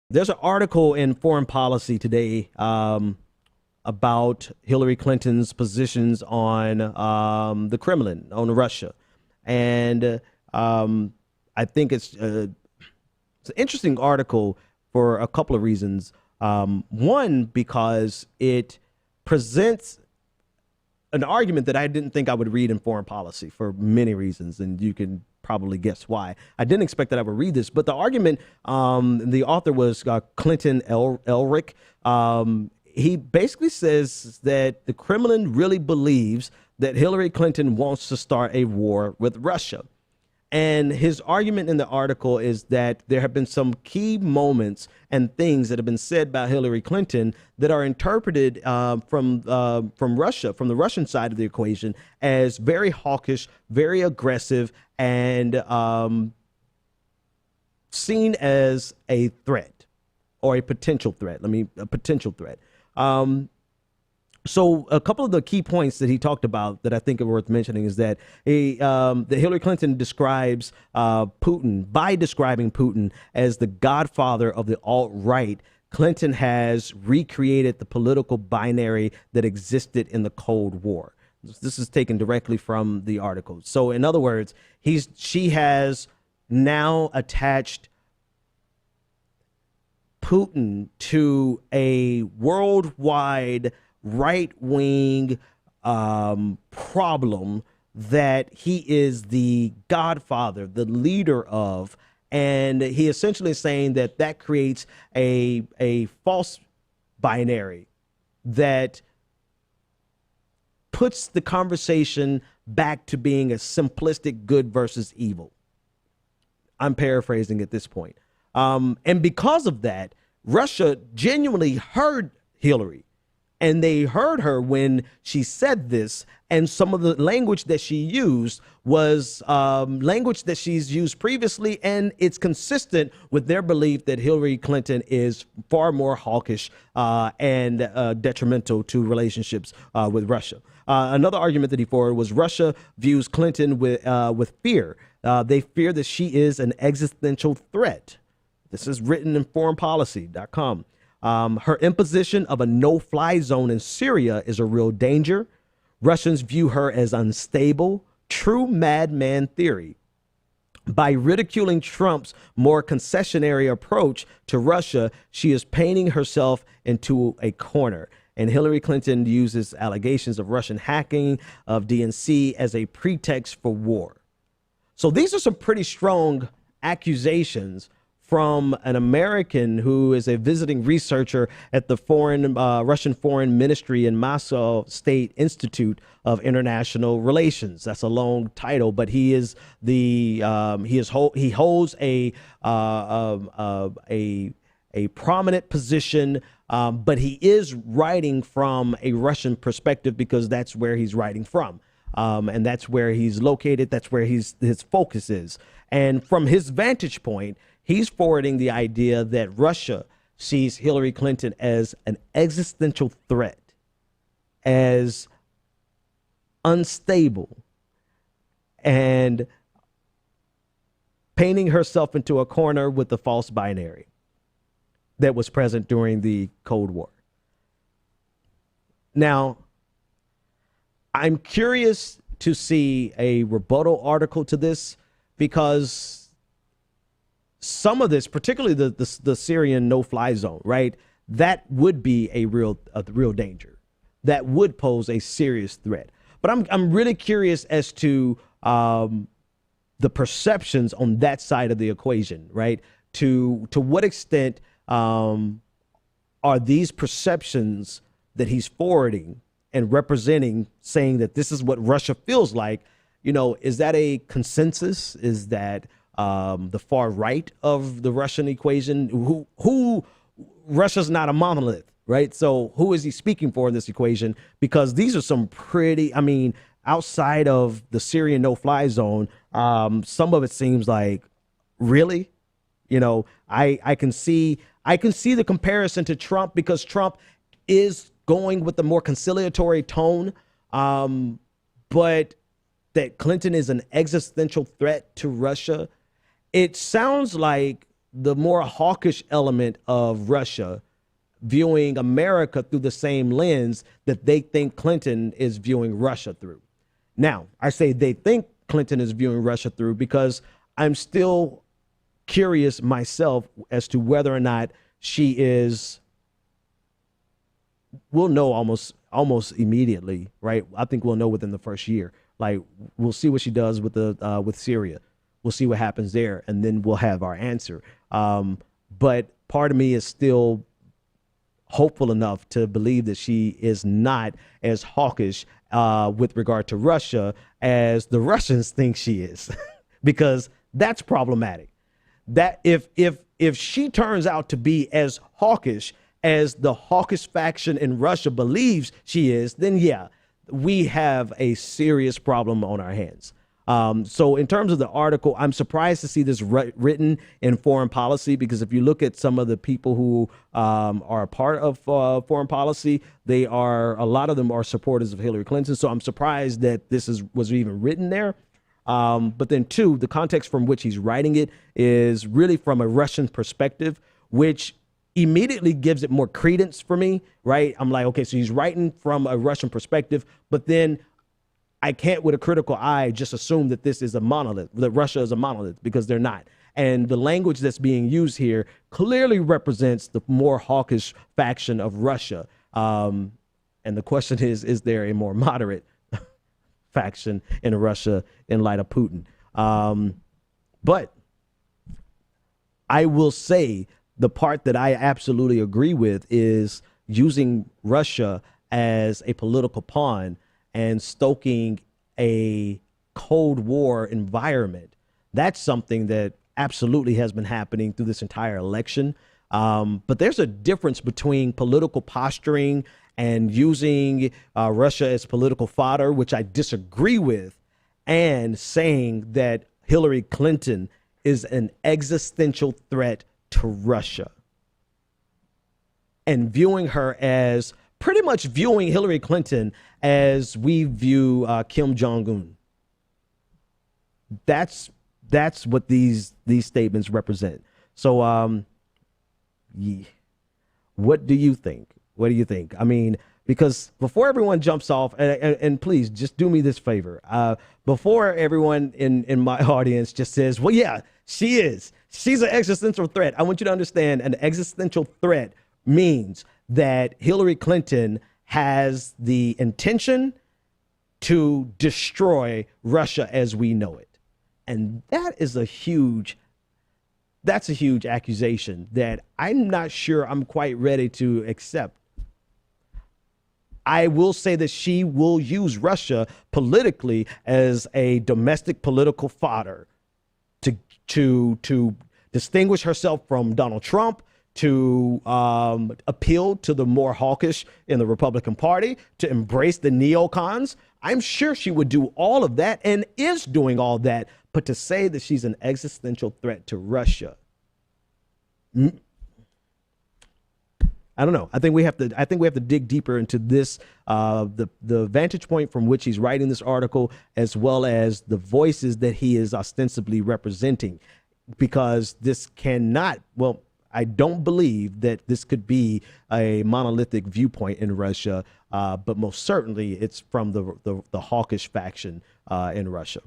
There's an article in Foreign Policy today about Hillary Clinton's positions on the Kremlin, on Russia. And I think it's an interesting article for a couple of reasons. One, because it presents an argument that I didn't think I would read in Foreign Policy for many reasons, and you can probably guess why. I didn't expect that I would read this, but the argument, the author was Clinton Elric. He basically says that the Kremlin really believes that Hillary Clinton wants to start a war with Russia. And his argument in the article is that there have been some key moments and things that have been said by Hillary Clinton that are interpreted from Russia, from the Russian side of the equation, as very hawkish, very aggressive, and seen as a threat or a potential threat. A potential threat. So a couple of the key points that he talked about that I think are worth mentioning is that that Hillary Clinton describes Putin, by describing Putin as the godfather of the alt-right, Clinton has recreated the political binary that existed in the Cold War. This is taken directly from the article. So in other words, she has now attached Putin to a worldwide right-wing problem that he is the godfather, the leader of, and he essentially is saying that that creates a false binary that puts the conversation back to being a simplistic good versus evil. I'm paraphrasing at this point. And because of that, Russia genuinely heard Hillary. And they heard her when she said this, and some of the language that she used was language that she's used previously, and it's consistent with their belief that Hillary Clinton is far more hawkish and detrimental to relationships with Russia. Another argument that he forwarded was Russia views Clinton with fear. They fear that she is an existential threat. This is written in foreignpolicy.com. Her imposition of a no-fly zone in Syria is a real danger. Russians view her as unstable, true madman theory. By ridiculing Trump's more concessionary approach to Russia, she is painting herself into a corner. And Hillary Clinton uses allegations of Russian hacking of DNC as a pretext for war. So these are some pretty strong accusations from an American who is a visiting researcher at the Russian Foreign Ministry in Moscow State Institute of International Relations. That's a long title, but he is he holds a prominent position, but he is writing from a Russian perspective because that's where he's writing from. And that's where he's located. That's where his focus is. And from his vantage point, he's forwarding the idea that Russia sees Hillary Clinton as an existential threat, as unstable, and painting herself into a corner with the false binary that was present during the Cold War. Now, I'm curious to see a rebuttal article to this, because some of this, particularly the Syrian no-fly zone, right? That would be a real danger. That would pose a serious threat. But I'm really curious as to the perceptions on that side of the equation, right? To what extent are these perceptions that he's forwarding and representing, saying that this is what Russia feels like? You know, is that a consensus? Is that the far right of the Russian equation? Who Russia's not a monolith, right? So who is he speaking for in this equation? Because these are some pretty, I mean, outside of the Syrian no-fly zone, some of it seems like, really? You know, I can see the comparison to Trump, because Trump is going with a more conciliatory tone, but that Clinton is an existential threat to Russia. It sounds like the more hawkish element of Russia viewing America through the same lens that they think Clinton is viewing Russia through. Now, I say they think Clinton is viewing Russia through because I'm still curious myself as to whether or not she is. We'll know almost immediately, right? I think we'll know within the first year. Like, we'll see what she does with Syria. We'll see what happens there, and then we'll have our answer. But part of me is still hopeful enough to believe that she is not as hawkish with regard to Russia as the Russians think she is, because that's problematic. That if she turns out to be as hawkish as the hawkish faction in Russia believes she is, then yeah, we have a serious problem on our hands. So in terms of the article, I'm surprised to see this written in foreign policy, because if you look at some of the people who are a part of foreign policy, a lot of them are supporters of Hillary Clinton. So I'm surprised that this was even written there. But then two, the context from which he's writing it is really from a Russian perspective, which immediately gives it more credence for me, right? I'm like, okay, so he's writing from a Russian perspective, but then I can't with a critical eye just assume that this is a monolith, that Russia is a monolith, because they're not. And the language that's being used here clearly represents the more hawkish faction of Russia. And the question is there a more moderate faction in Russia in light of Putin? But I will say the part that I absolutely agree with is using Russia as a political pawn and stoking a Cold War environment. That's something that absolutely has been happening through this entire election. But there's a difference between political posturing and using Russia as political fodder, which I disagree with, and saying that Hillary Clinton is an existential threat to Russia, and viewing her as pretty much viewing Hillary Clinton as we view Kim Jong-un. That's what these statements represent. So, yeah. What do you think? What do you think? I mean, because before everyone jumps off, and please just do me this favor. Before everyone in my audience just says, well, yeah, she's an existential threat. I want you to understand an existential threat means that Hillary Clinton has the intention to destroy Russia as we know it. And that's a huge accusation that I'm not sure I'm quite ready to accept. I will say that she will use Russia politically as a domestic political fodder to distinguish herself from Donald Trump, to appeal to the more hawkish in the Republican Party, to embrace the neocons. I'm sure she would do all of that and is doing all that. But to say that she's an existential threat to Russia, I don't know. I think we have to dig deeper into this, the vantage point from which he's writing this article, as well as the voices that he is ostensibly representing, because this cannot, well, I don't believe that this could be a monolithic viewpoint in Russia, but most certainly it's from the hawkish faction in Russia.